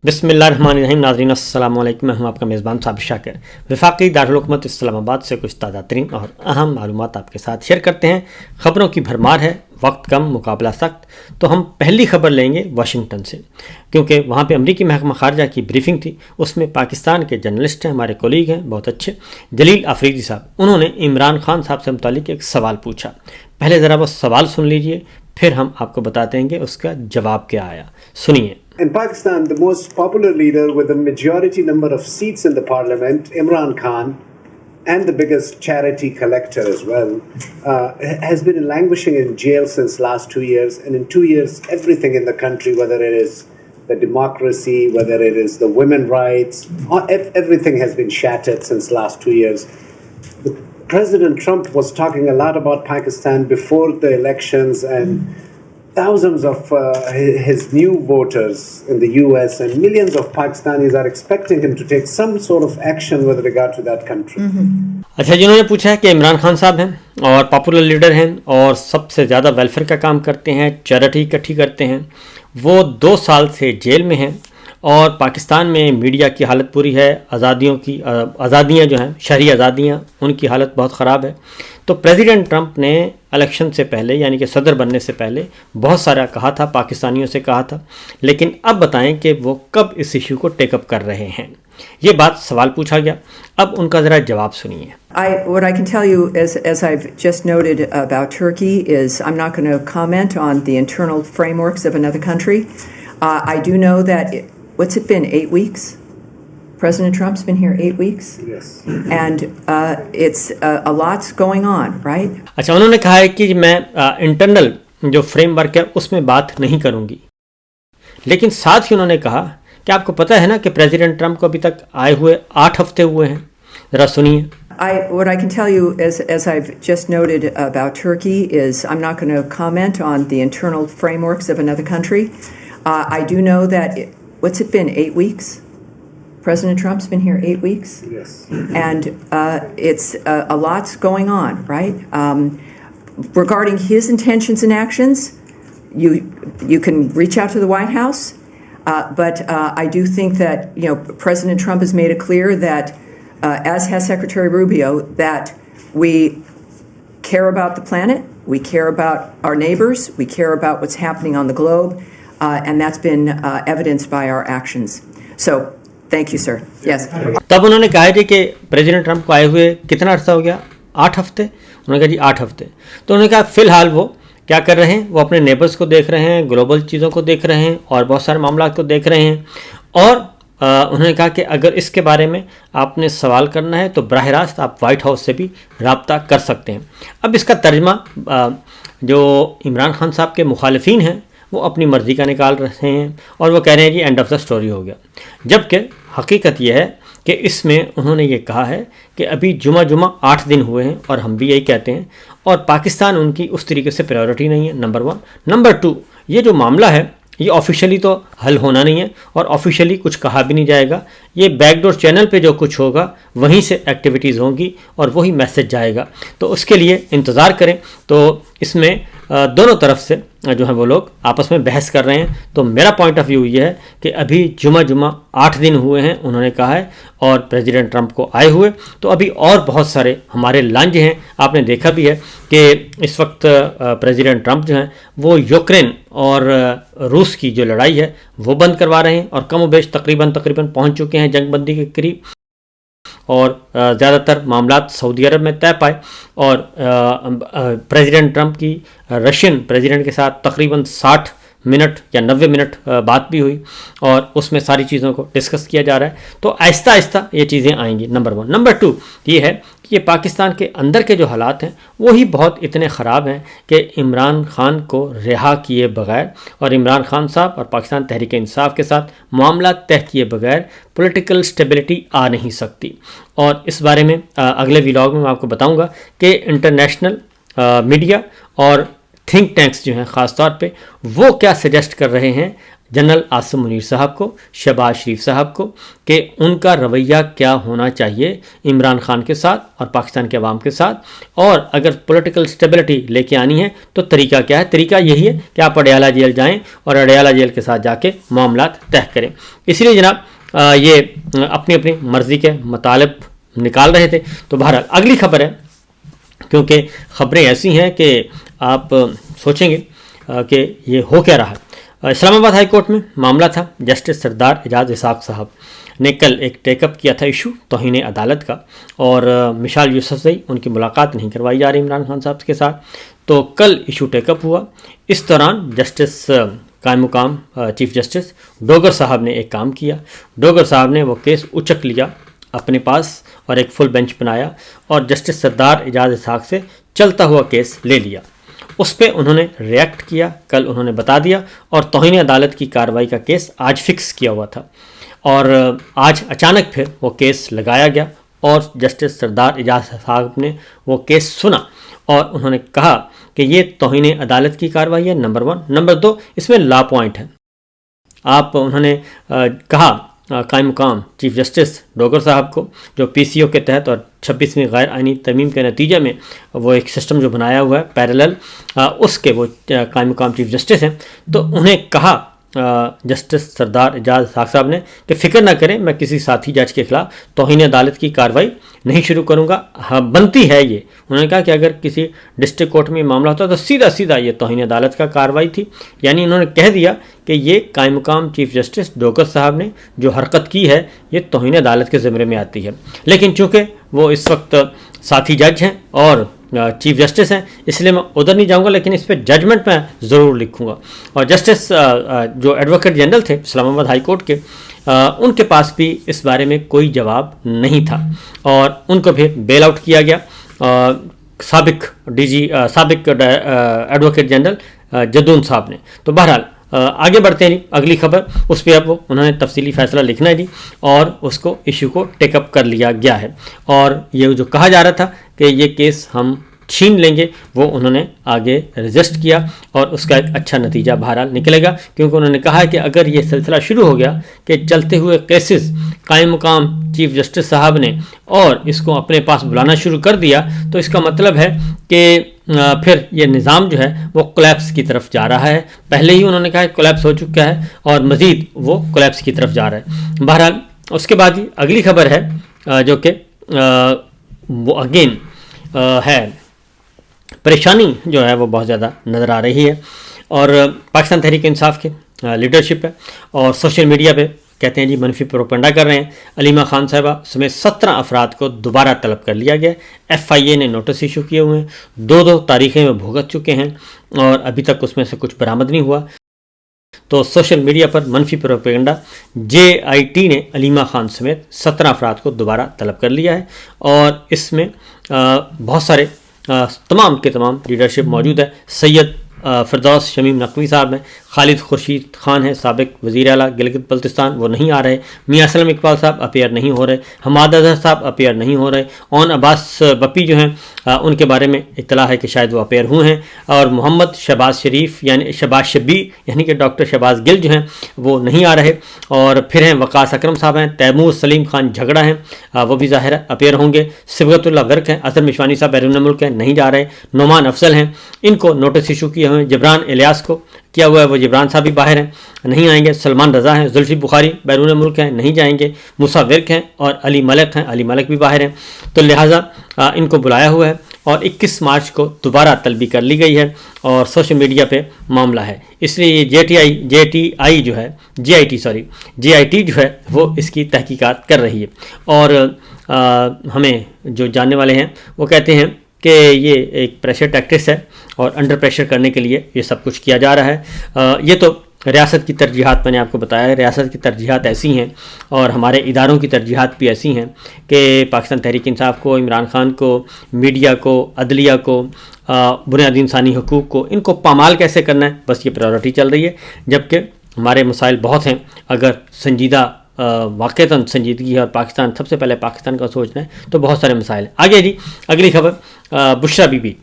بسم اللہ الرحمن الرحیم. ناظرین السلام علیکم. میں ہوں آپ کا میزبان صابر شاکر. وفاقی دارالحکومت اسلام آباد سے کچھ تازہ ترین اور اہم معلومات آپ کے ساتھ شیئر کرتے ہیں. خبروں کی بھرمار ہے، وقت کم، مقابلہ سخت. تو ہم پہلی خبر لیں گے واشنگٹن سے، کیونکہ وہاں پہ امریکی محکمہ خارجہ کی بریفنگ تھی. اس میں پاکستان کے جرنلسٹ ہیں، ہمارے کولیگ ہیں بہت اچھے، جلیل آفریدی صاحب. انہوں نے عمران خان صاحب سے متعلق ایک سوال پوچھا. پہلے ذرا وہ سوال سن لیجئے، پھر ہم آپ کو بتاتے ہیں کہ اس کا جواب کیا آیا. سنیے. In Pakistan, the most popular leader with a majority number of seats in the parliament, Imran Khan, and the biggest charity collector as well, has been languishing in jail since last 2 years. And in 2 years, everything in the country, whether it is the democracy, whether it is the women's rights, everything has been shattered since last 2 years. President Trump was talking a lot about Pakistan before the elections, and thousands of his new voters in the US and millions of Pakistanis are expecting him to take some sort of action with regard to that country. اچھا، جنہوں نے پوچھا ہے کہ عمران خان صاحب ہیں اور popular leader ہیں اور سب سے زیادہ ویلفیئر کا کام کرتے ہیں، چیریٹی اکٹھی کرتے ہیں، وہ 2 سال سے جیل میں ہیں اور پاکستان میں میڈیا کی حالت پوری ہے، آزادیاں جو ہیں، شہری آزادیاں، ان کی حالت بہت خراب ہے. تو پریزیڈنٹ ٹرمپ نے الیکشن سے پہلے، یعنی کہ صدر بننے سے پہلے، بہت سارا کہا تھا، پاکستانیوں سے کہا تھا، لیکن اب بتائیں کہ وہ کب اس ایشو کو ٹیک اپ کر رہے ہیں. یہ بات سوال پوچھا گیا، اب ان کا ذرا جواب سنیے. What I can tell you, as I've just noted about Turkey, is I'm not going to comment on the internal frameworks of another country. I do know that, what's it been, 8 weeks? President Trump's been here 8 weeks? Yes. And it's a lot's going on, right? اچھا، انہوں نے کہا ہے کہ میں internal جو frame work ہے اس میں بات نہیں کروں گی، لیکن ساتھ ہی انہوں نے کہا کہ آپ کو پتہ ہے نا کہ پریزیڈنٹ ٹرمپ کو ابھی تک آئے ہوئے 8 ہفتے ہوئے ہیں. ذرا سنیے. What I can tell you, as I've just noted about Turkey, is I'm not going to comment on the internal frameworks of another country. I do know that, what's it been, 8 weeks? President Trump's been here 8 weeks? Yes. And it's a lot's going on, right? Regarding his intentions and actions, you can reach out to the White House, but I do think that, President Trump has made it clear that, as has Secretary Rubio, that we care about the planet, we care about our neighbors, we care about what's happening on the globe, and that's been evidenced by our actions. So, thank you, sir. Yes. تب انہوں نے کہا ہے کہ president Trump کو آئے ہوئے کتنا عرصہ ہو گیا؟ 8 ہفتے. انہوں نے کہا جی 8 ہفتے. تو انہوں نے کہا فی الحال وہ کیا کر رہے ہیں؟ وہ اپنے نیبرز کو دیکھ رہے ہیں، گلوبل چیزوں کو دیکھ رہے ہیں اور بہت سارے معاملات کو دیکھ رہے ہیں. اور انہوں نے کہا کہ اگر اس کے بارے میں آپ نے سوال کرنا ہے تو براہ راست آپ وائٹ ہاؤس سے بھی رابطہ کر سکتے ہیں. اب اس کا ترجمہ جو عمران خان صاحب کے مخالفین ہیں وہ اپنی مرضی کا نکال رہے ہیں اور وہ کہہ رہے ہیں جی اینڈ آف دا سٹوری ہو گیا، جبکہ حقیقت یہ ہے کہ اس میں انہوں نے یہ کہا ہے کہ ابھی جمعہ 8 دن ہوئے ہیں اور ہم بھی یہی کہتے ہیں، اور پاکستان ان کی اس طریقے سے پریورٹی نہیں ہے. نمبر 1. نمبر 2، یہ جو معاملہ ہے یہ آفیشلی تو حل ہونا نہیں ہے اور آفیشلی کچھ کہا بھی نہیں جائے گا. یہ بیک ڈور چینل پہ جو کچھ ہوگا وہیں سے ایکٹیویٹیز ہوں گی اور وہی میسج جائے گا. تو اس کے لیے انتظار کریں. تو اس میں دونوں طرف سے جو ہیں وہ لوگ آپس میں بحث کر رہے ہیں. تو میرا پوائنٹ آف ویو یہ ہے کہ ابھی جمعہ 8 دن ہوئے ہیں انہوں نے کہا ہے، اور پریزیڈنٹ ٹرمپ کو آئے ہوئے تو ابھی اور بہت سارے ہمارے لانج ہیں. آپ نے دیکھا بھی ہے کہ اس وقت پریزیڈنٹ ٹرمپ جو ہیں وہ یوکرین اور روس کی جو لڑائی ہے وہ بند کروا رہے ہیں اور کم و بیش تقریباً پہنچ چکے ہیں جنگ بندی کے قریب، اور زیادہ تر معاملات سعودی عرب میں طے پائے. اور پریزیڈنٹ ٹرمپ کی رشین پریزیڈنٹ کے ساتھ تقریباً 60 منٹ یا 90 منٹ بات بھی ہوئی اور اس میں ساری چیزوں کو ڈسکس کیا جا رہا ہے. تو آہستہ آہستہ یہ چیزیں آئیں گی. نمبر 1. نمبر 2 یہ ہے کہ یہ پاکستان کے اندر کے جو حالات ہیں وہی بہت اتنے خراب ہیں کہ عمران خان کو رہا کیے بغیر اور عمران خان صاحب اور پاکستان تحریک انصاف کے ساتھ معاملات طے کیے بغیر پولیٹیکل سٹیبلٹی آ نہیں سکتی. اور اس بارے میں اگلے ولاگ میں آپ کو بتاؤں گا کہ انٹرنیشنل میڈیا اور تھنک ٹینکس جو ہیں خاص طور پہ وہ کیا سجیسٹ کر رہے ہیں جنرل عاصم منیر صاحب کو، شہباز شریف صاحب کو، کہ ان کا رویہ کیا ہونا چاہیے عمران خان کے ساتھ اور پاکستان کے عوام کے ساتھ، اور اگر پولیٹیکل سٹیبلٹی لے کے آنی ہے تو طریقہ کیا ہے؟ طریقہ یہی ہے کہ آپ اڈیالہ جیل جائیں اور اڈیالہ جیل کے ساتھ جا کے معاملات طے کریں۔ اس لیے جناب یہ اپنی اپنی مرضی کے مطالب نکال رہے تھے۔ تو بہرحال اگلی خبر ہے، کیونکہ خبریں ایسی ہیں کہ آپ سوچیں گے کہ یہ ہو کیا رہا۔ اسلام آباد ہائی کورٹ میں معاملہ تھا، جسٹس سردار اعجاز اسحاق صاحب نے کل ایک ٹیک اپ کیا تھا ایشو توہین عدالت کا، اور مشال یوسفزئی ان کی ملاقات نہیں کروائی جا رہی عمران خان صاحب کے ساتھ، تو کل ایشو ٹیک اپ ہوا۔ اس دوران جسٹس قائم مقام چیف جسٹس ڈوگر صاحب نے ایک کام کیا۔ ڈوگر صاحب نے وہ کیس اچک لیا اپنے پاس اور ایک فل بینچ بنایا، اور جسٹس سردار اعجاز اسحاق سے چلتا ہوا کیس لے لیا۔ اس پہ انہوں نے ریئیکٹ کیا، کل انہوں نے بتا دیا، اور توہین عدالت کی کارروائی کا کیس آج فکس کیا ہوا تھا، اور آج اچانک پھر وہ کیس لگایا گیا، اور جسٹس سردار اعجاز صاحب نے وہ کیس سنا، اور انہوں نے کہا کہ یہ توہین عدالت کی کارروائی ہے، نمبر 1۔ نمبر 2، اس میں لا پوائنٹ ہے۔ انہوں نے کہا قائم مقام چیف جسٹس ڈوگر صاحب کو، جو پی سی او کے تحت اور 26ویں غیر آئینی ترمیم کے نتیجے میں وہ ایک سسٹم جو بنایا ہوا ہے پیرالل، اس کے وہ قائم مقام چیف جسٹس ہیں، تو انہیں کہا جسٹس سردار اعجاز اسحاق صاحب نے کہ فکر نہ کریں، میں کسی ساتھی جج کے خلاف توہین عدالت کی کارروائی نہیں شروع کروں گا، ہاں بنتی ہے یہ۔ انہوں نے کہا کہ اگر کسی ڈسٹرکٹ کورٹ میں معاملہ ہوتا تو سیدھا یہ توہین عدالت کا کارروائی تھی، یعنی انہوں نے کہہ دیا کہ یہ قائم مقام چیف جسٹس ڈوگر صاحب نے جو حرکت کی ہے یہ توہین عدالت کے زمرے میں آتی ہے۔ لیکن چونکہ وہ اس وقت ساتھی جج ہیں اور چیف جسٹس ہیں، اس لیے میں ادھر نہیں جاؤں گا، لیکن اس پہ ججمنٹ میں ضرور لکھوں گا۔ اور جسٹس جو ایڈوکیٹ جنرل تھے اسلام آباد ہائی کورٹ کے، ان کے پاس بھی اس بارے میں کوئی جواب نہیں تھا، اور ان کو پھر بیل آؤٹ کیا گیا سابق ایڈوکیٹ جنرل جدون صاحب نے۔ تو بہرحال آگے بڑھتے ہیں جی، اگلی خبر اس پہ اب انہوں نے تفصیلی فیصلہ لکھنا ہے جی، اور اس کو ایشو کو ٹیک اپ کر لیا گیا ہے، اور یہ جو کہا جا رہا تھا کہ یہ کیس ہم چھین لیں گے وہ انہوں نے آگے رجسٹ کیا، اور اس کا ایک اچھا نتیجہ بہرحال نکلے گا، کیونکہ انہوں نے کہا کہ اگر یہ سلسلہ شروع ہو گیا کہ چلتے ہوئے کیسز قائم مقام چیف جسٹس صاحب نے اور اس کو اپنے پاس بلانا شروع کر دیا، تو اس کا مطلب ہے کہ پھر یہ نظام جو ہے وہ کولیپس کی طرف جا رہا ہے۔ پہلے ہی انہوں نے کہا کہ کولیپس ہو چکا ہے، اور مزید وہ کولیپس کی طرف جا رہا ہے۔ بہرحال اس کے بعد ہی اگلی خبر ہے جو کہ وہ اگین ہے، پریشانی جو ہے وہ بہت زیادہ نظر آ رہی ہے، اور پاکستان تحریک انصاف کے لیڈرشپ ہے اور سوشل میڈیا پہ کہتے ہیں جی منفی پروپیگنڈا کر رہے ہیں۔ علیمہ خان صاحبہ سمیت 17 افراد کو دوبارہ طلب کر لیا گیا۔ ایف آئی اے نے نوٹس ایشو کیے ہوئے ہیں، 2 تاریخیں میں بھگت چکے ہیں، اور ابھی تک اس میں سے کچھ برآمد نہیں ہوا۔ تو سوشل میڈیا پر منفی پروپیگنڈا، جے آئی ٹی نے علیمہ خان سمیت 17 افراد کو دوبارہ طلب کر لیا ہے، اور اس میں بہت سارے تمام کے تمام لیڈرشپ موجود ہے۔ سید فردوس شمیم نقوی صاحب ہیں، خالد خورشید خان ہیں سابق وزیر اعلیٰ گلگت بلتستان، وہ نہیں آ رہے، میاں سلم اقبال صاحب اپیئر نہیں ہو رہے، حماد اظہر صاحب اپیئر نہیں ہو رہے، اون عباس بپی جو ہیں ان کے بارے میں اطلاع ہے کہ شاید وہ اپیئر ہوئے ہیں، اور محمد شہباز شریف یعنی شہباز شبیر یعنی کہ ڈاکٹر شہباز گل جو ہیں وہ نہیں آ رہے، اور پھر ہیں وقاص اکرم صاحب ہیں، تیمور سلیم خان جھگڑا ہیں، وہ بھی ظاہر ہے اپیئر ہوں گے، صبغت اللہ ورک ہیں، اظہر مشوانی صاحب بیرون ملک ہیں نہیں جا رہے، نعمان افضل ہیں، ان کو نوٹس ایشو کیے ہوئے، جبران الیاس کو کیا ہوا ہے، وہ جبران صاحب بھی باہر ہیں نہیں آئیں گے، سلمان رضا ہیں، زلفی بخاری بیرون ملک ہیں نہیں جائیں گے، موسیٰ ورک ہیں، اور علی ملک ہیں، علی ملک بھی باہر ہیں، تو لہٰذا ان کو بلایا ہوا ہے، اور 21 مارچ کو دوبارہ طلبی کر لی گئی ہے، اور سوشل میڈیا پہ معاملہ ہے، اس لیے یہ جے آئی ٹی جو ہے وہ اس کی تحقیقات کر رہی ہے، اور ہمیں جو جاننے والے ہیں وہ کہتے ہیں کہ یہ ایک پریشر ٹیکٹکس ہے، اور انڈر پریشر کرنے کے لیے یہ سب کچھ کیا جا رہا ہے۔ یہ تو ریاست کی ترجیحات میں نے آپ کو بتایا ہے، ریاست کی ترجیحات ایسی ہیں، اور ہمارے اداروں کی ترجیحات بھی ایسی ہیں کہ پاکستان تحریک انصاف کو، عمران خان کو، میڈیا کو، عدلیہ کو، بنیادی انسانی حقوق کو، ان کو پامال کیسے کرنا ہے، بس یہ پرائیورٹی چل رہی ہے، جبکہ ہمارے مسائل بہت ہیں۔ اگر سنجیدہ واقعتاً سنجیدگی ہے اور پاکستان سب سے پہلے پاکستان کا سوچنا ہے تو بہت سارے مسائل ہیں۔ آگے جی اگلی خبر، بشرا بی بی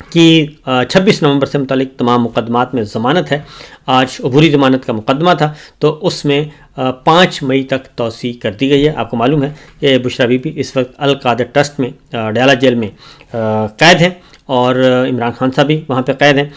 کہ 26 نومبر سے متعلق تمام مقدمات میں ضمانت ہے. آج عبوری ضمانت کا مقدمہ تھا تو اس میں 5 مئی تک توسیع کر دی گئی ہے. آپ کو معلوم ہے کہ بشریٰ بی بی اس وقت القادر ٹرسٹ میں ڈیالہ جیل میں قید ہیں اور عمران خان صاحب بھی وہاں پہ قید ہیں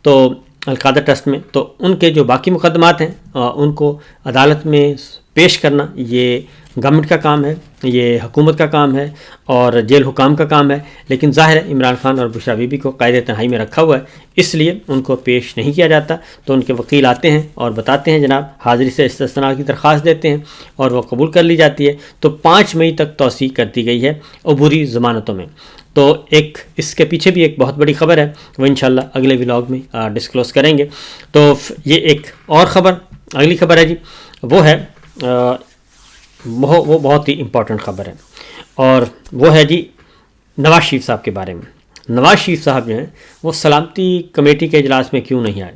تو القادر ٹرسٹ میں. تو ان کے جو باقی مقدمات ہیں ان کو عدالت میں پیش کرنا یہ گورنمنٹ کا کام ہے, یہ حکومت کا کام ہے اور جیل حکام کا کام ہے. لیکن ظاہر ہے عمران خان اور بشریٰ بی بی کو قید تنہائی میں رکھا ہوا ہے, اس لیے ان کو پیش نہیں کیا جاتا. تو ان کے وکیل آتے ہیں اور بتاتے ہیں جناب حاضری سے استثناء کی درخواست دیتے ہیں اور وہ قبول کر لی جاتی ہے. تو 5 مئی تک توسیع کر دی گئی ہے عبوری ضمانتوں میں. تو ایک اس کے پیچھے بھی ایک بہت بڑی خبر ہے, وہ انشاءاللہ اگلے ولاگ میں ڈسکلوز کریں گے. تو یہ ایک اور خبر, اگلی خبر ہے جی, وہ ہے وہ بہت ہی امپورٹنٹ خبر ہے اور وہ ہے جی نواز شریف صاحب کے بارے میں. نواز شریف صاحب جو ہیں وہ سلامتی کمیٹی کے اجلاس میں کیوں نہیں آئے؟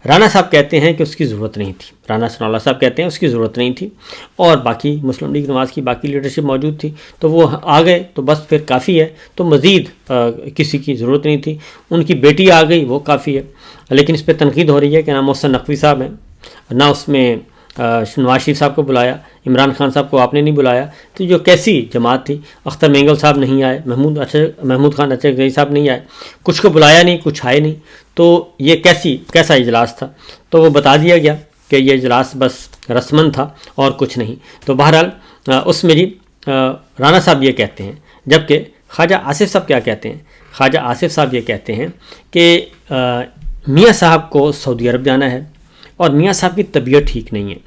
رانا صاحب کہتے ہیں کہ اس کی ضرورت نہیں تھی, رانا ثناء اللہ صاحب کہتے ہیں اس کی ضرورت نہیں تھی اور باقی مسلم لیگ نواز کی باقی لیڈرشپ موجود تھی تو وہ آ گئے تو بس پھر کافی ہے, تو مزید کسی کی ضرورت نہیں تھی. ان کی بیٹی آ گئی وہ کافی ہے. لیکن اس پہ تنقید ہو رہی ہے کہ نہ محسن نقوی صاحب ہیں, نہ اس میں نواز شریف صاحب کو بلایا, عمران خان صاحب کو آپ نے نہیں بلایا. تو جو کیسی جماعت تھی, اختر مینگل صاحب نہیں آئے, محمود خان اچرگئی صاحب نہیں آئے, کچھ کو بلایا نہیں, کچھ آئے نہیں. تو یہ کیسا اجلاس تھا؟ تو وہ بتا دیا گیا کہ یہ اجلاس بس رسمن تھا اور کچھ نہیں. تو بہرحال اس میں جی رانا صاحب یہ کہتے ہیں, جبکہ خواجہ آصف صاحب کیا کہتے ہیں؟ خواجہ آصف صاحب یہ کہتے ہیں کہ میاں صاحب کو سعودی عرب جانا ہے اور میاں صاحب کی طبیعت ٹھیک نہیں ہے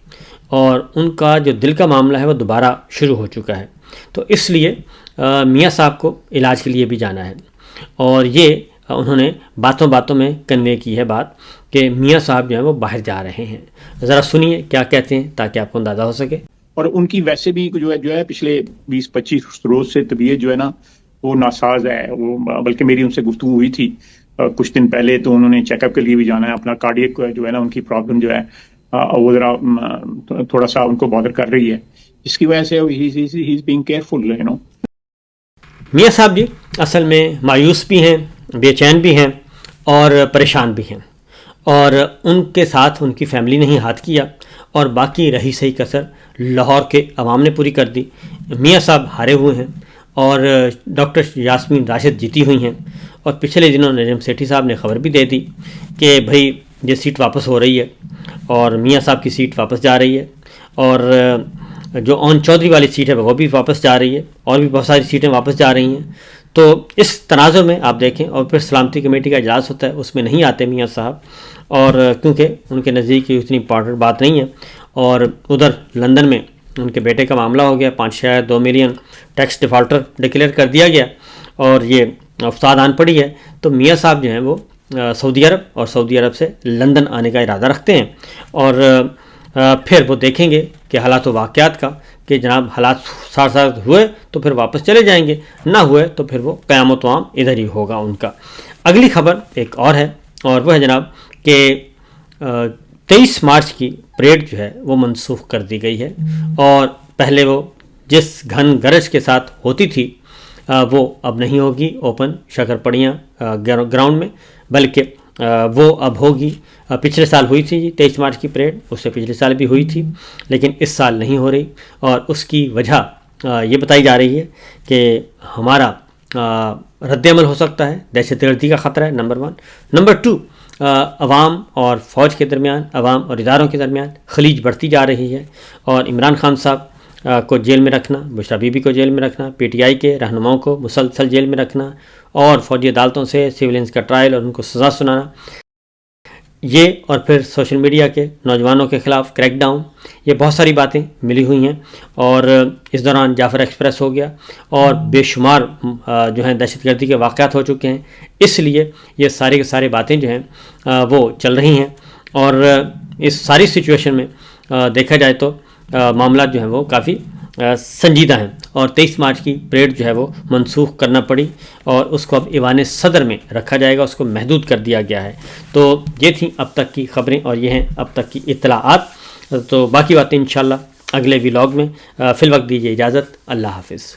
اور ان کا جو دل کا معاملہ ہے وہ دوبارہ شروع ہو چکا ہے. تو اس لیے میاں صاحب کو علاج کے لیے بھی جانا ہے. اور یہ انہوں نے باتوں میں کنوے کی ہے بات کہ میاں صاحب جو ہیں وہ باہر جا رہے ہیں. ذرا سنیے کیا کہتے ہیں تاکہ آپ کو اندازہ ہو سکے. اور ان کی ویسے بھی جو ہے پچھلے 20-25 روز سے طبیعت جو ہے نا وہ ناساز ہے. وہ بلکہ میری ان سے گفتگو ہوئی تھی کچھ دن پہلے, تو انہوں نے چیک اپ کے لیے بھی جانا ہے. اپنا کارڈیک جو ہے نا ان کی پرابلم جو ہے وہ ذرا تھوڑا سا ان کو بادر کر رہی ہے, جس کی وجہ سے ہی is being careful you know. میاں صاحب جی اصل میں مایوس بھی ہیں, بے چین بھی ہیں اور پریشان بھی ہیں, اور ان کے ساتھ ان کی فیملی نے ہی ہاتھ کیا اور باقی رہی صحیح کسر لاہور کے عوام نے پوری کر دی. میاں صاحب ہارے ہوئے ہیں اور ڈاکٹر یاسمین راشد جیتی ہوئی ہیں. اور پچھلے دنوں نجم سیٹھی صاحب نے خبر بھی دے دی کہ بھائی یہ سیٹ واپس ہو رہی ہے اور میاں صاحب کی سیٹ واپس جا رہی ہے, اور جو اون چودھری والی سیٹ ہے وہ بھی واپس جا رہی ہے, اور بھی بہت ساری سیٹیں واپس جا رہی ہیں. تو اس تنازع میں آپ دیکھیں, اور پھر سلامتی کمیٹی کا اجلاس ہوتا ہے اس میں نہیں آتے میاں صاحب, اور کیونکہ ان کے نزدیک یہ اتنی امپورٹنٹ بات نہیں ہے. اور ادھر لندن میں ان کے بیٹے کا معاملہ ہو گیا, 2 ملین ٹیکس ڈیفالٹر ڈکلیئر کر دیا گیا اور یہ افساد آن پڑی ہے. تو میاں صاحب جو ہیں وہ سعودی عرب اور سعودی عرب سے لندن آنے کا ارادہ رکھتے ہیں, اور پھر وہ دیکھیں گے کہ حالات و واقعات کا کہ جناب حالات ساتھ ہوئے تو پھر واپس چلے جائیں گے, نہ ہوئے تو پھر وہ قیام و طعام ادھر ہی ہوگا ان کا. اگلی خبر ایک اور ہے, اور وہ ہے جناب کہ 23 مارچ کی پریڈ جو ہے وہ منسوخ کر دی گئی ہے. اور پہلے وہ جس گھن گرج کے ساتھ ہوتی تھی وہ اب نہیں ہوگی اوپن شکرپڑیاں گراؤنڈ میں, بلکہ وہ اب ہوگی. پچھلے سال ہوئی تھی 23 مارچ کی پریڈ, اس سے پچھلے سال بھی ہوئی تھی, لیکن اس سال نہیں ہو رہی. اور اس کی وجہ یہ بتائی جا رہی ہے کہ ہمارا رد عمل ہو سکتا ہے, دہشت گردی کا خطرہ ہے نمبر 1. نمبر 2 عوام اور فوج کے درمیان, عوام اور اداروں کے درمیان خلیج بڑھتی جا رہی ہے, اور عمران خان صاحب کو جیل میں رکھنا, بشریٰ بی بی کو جیل میں رکھنا, پی ٹی آئی کے رہنماؤں کو مسلسل جیل میں رکھنا, اور فوجی عدالتوں سے سویلینس کا ٹرائل اور ان کو سزا سنانا, یہ اور پھر سوشل میڈیا کے نوجوانوں کے خلاف کریک ڈاؤن, یہ بہت ساری باتیں ملی ہوئی ہیں. اور اس دوران جعفر ایکسپریس ہو گیا, اور بے شمار جو ہیں دہشت گردی کے واقعات ہو چکے ہیں. اس لیے یہ سارے کے سارے باتیں جو ہیں وہ چل رہی ہیں, اور اس ساری سچویشن میں دیکھا جائے تو معاملات جو ہیں وہ کافی سنجیدہ ہیں. اور 23 مارچ کی پریڈ جو ہے وہ منسوخ کرنا پڑی, اور اس کو اب ایوان صدر میں رکھا جائے گا, اس کو محدود کر دیا گیا ہے. تو یہ تھیں اب تک کی خبریں اور یہ ہیں اب تک کی اطلاعات. تو باقی باتیں انشاءاللہ اگلے ولاگ میں. فی الوقت دیجیے اجازت, اللہ حافظ.